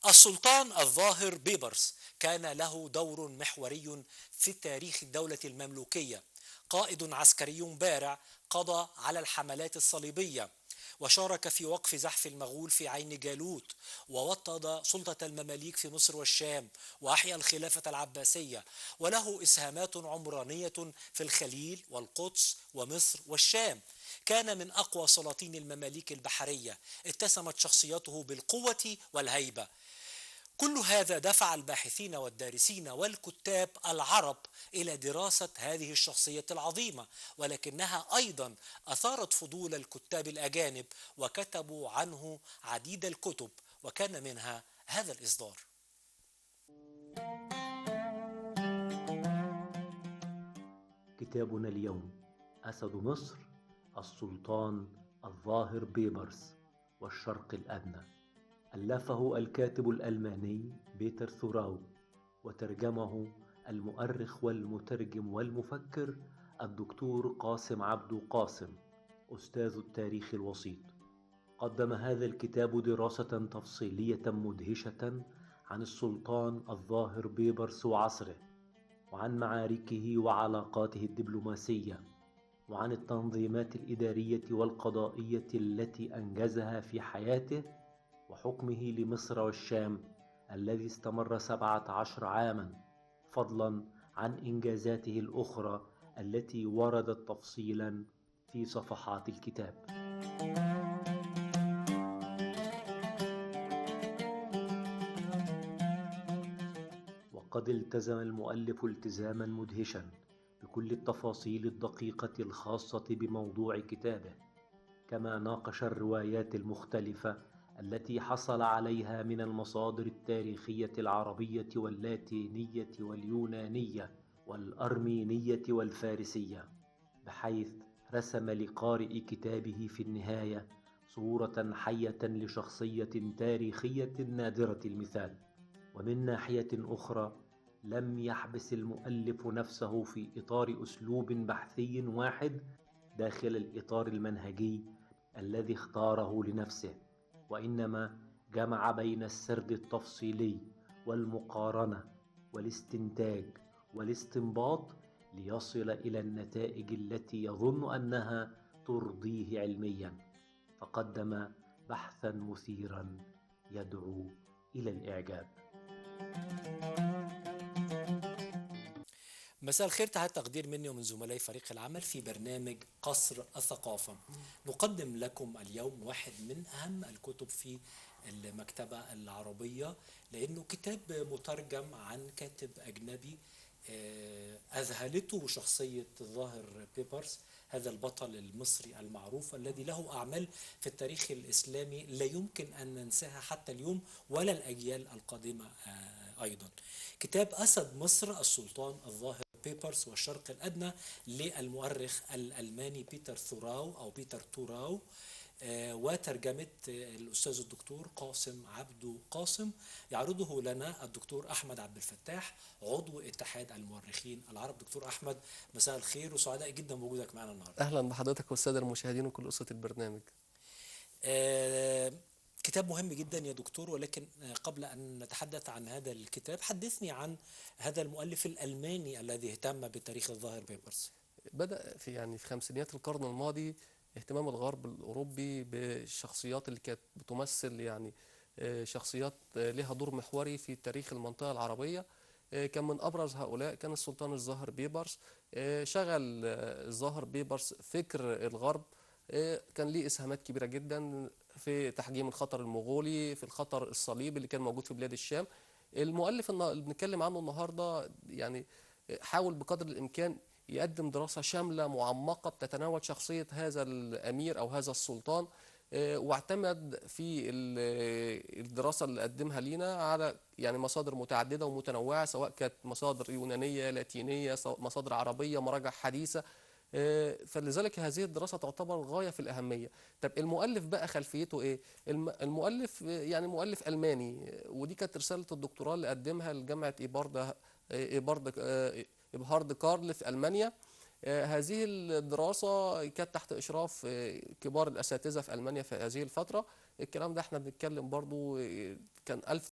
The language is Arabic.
السلطان الظاهر بيبرس كان له دور محوري في تاريخ الدولة المملوكية. قائد عسكري بارع قضى على الحملات الصليبية، وشارك في وقف زحف المغول في عين جالوت، ووطد سلطة المماليك في مصر والشام، وأحيا الخلافة العباسية، وله إسهامات عمرانية في الخليل والقدس ومصر والشام. كان من أقوى سلاطين المماليك البحرية، اتسمت شخصيته بالقوة والهيبة. كل هذا دفع الباحثين والدارسين والكتاب العرب إلى دراسة هذه الشخصية العظيمة، ولكنها أيضا أثارت فضول الكتاب الأجانب وكتبوا عنه عديد الكتب، وكان منها هذا الإصدار. كتابنا اليوم: أسد مصر، السلطان الظاهر بيبرس والشرق الأدنى. ألفه الكاتب الألماني بيتر ثوراو، وترجمه المؤرخ والمترجم والمفكر الدكتور قاسم عبدو قاسم، أستاذ التاريخ الوسيط. قدم هذا الكتاب دراسة تفصيلية مدهشة عن السلطان الظاهر بيبرس وعصره، وعن معاركه وعلاقاته الدبلوماسية، وعن التنظيمات الإدارية والقضائية التي أنجزها في حياته، وحكمه لمصر والشام الذي استمر 17 عاما، فضلا عن إنجازاته الأخرى التي وردت تفصيلا في صفحات الكتاب. وقد التزم المؤلف التزاما مدهشا بكل التفاصيل الدقيقة الخاصة بموضوع كتابه، كما ناقش الروايات المختلفة التي حصل عليها من المصادر التاريخية العربية واللاتينية واليونانية والأرمينية والفارسية، بحيث رسم لقارئ كتابه في النهاية صورة حية لشخصية تاريخية نادرة المثال. ومن ناحية أخرى، لم يحبس المؤلف نفسه في إطار أسلوب بحثي واحد داخل الإطار المنهجي الذي اختاره لنفسه، وإنما جمع بين السرد التفصيلي والمقارنة والاستنتاج والاستنباط ليصل إلى النتائج التي يظن أنها ترضيه علميا، فقدم بحثا مثيرا يدعو إلى الإعجاب. مساء الخير، تحت تقدير مني ومن زملاء فريق العمل في برنامج قصر الثقافة. نقدم لكم اليوم واحد من أهم الكتب في المكتبة العربية، لأنه كتاب مترجم عن كاتب أجنبي. أذهلته شخصية الظاهر بيبرس، هذا البطل المصري المعروف الذي له أعمال في التاريخ الإسلامي لا يمكن أن ننساها حتى اليوم ولا الأجيال القادمة أيضا. كتاب أسد مصر، السلطان الظاهر بيبرس والشرق الأدنى، للمؤرخ الألماني بيتر ثوراو أو بيتر توراو، وترجمة الأستاذ الدكتور قاسم عبدو قاسم. يعرضه لنا الدكتور أحمد عبد الفتاح، عضو اتحاد المؤرخين العرب. دكتور أحمد، مساء الخير، وسعداء جدا بوجودك معنا النهارده. أهلا بحضرتك والسادة المشاهدين وكل أسرة البرنامج. آه، كتاب مهم جدا يا دكتور، ولكن قبل أن نتحدث عن هذا الكتاب، حدثني عن هذا المؤلف الألماني الذي اهتم بتاريخ الظاهر بيبرس. بدأ في خمسينيات القرن الماضي اهتمام الغرب الأوروبي بالشخصيات اللي كانت بتمثل شخصيات لها دور محوري في تاريخ المنطقة العربية. كان من أبرز هؤلاء كان السلطان الظاهر بيبرس. شغل الظاهر بيبرس فكر الغرب. كان ليه إسهامات كبيرة جدا في تحجيم الخطر المغولي، في الخطر الصليبي اللي كان موجود في بلاد الشام. المؤلف اللي بنتكلم عنه النهارده حاول بقدر الإمكان يقدم دراسة شاملة معمقة بتتناول شخصية هذا الأمير أو هذا السلطان، واعتمد في الدراسة اللي قدمها لينا على مصادر متعددة ومتنوعة، سواء كانت مصادر يونانية، لاتينية، مصادر عربية، مراجع حديثة. فلذلك هذه الدراسة تعتبر غاية في الأهمية. طب المؤلف بقى خلفيته إيه؟ المؤلف مؤلف ألماني، ودي كانت رسالة الدكتوراه اللي قدمها لجامعة إيبهارد كارل في ألمانيا. هذه الدراسة كانت تحت إشراف كبار الأساتذة في ألمانيا في هذه الفترة. الكلام ده احنا بنتكلم برضو كان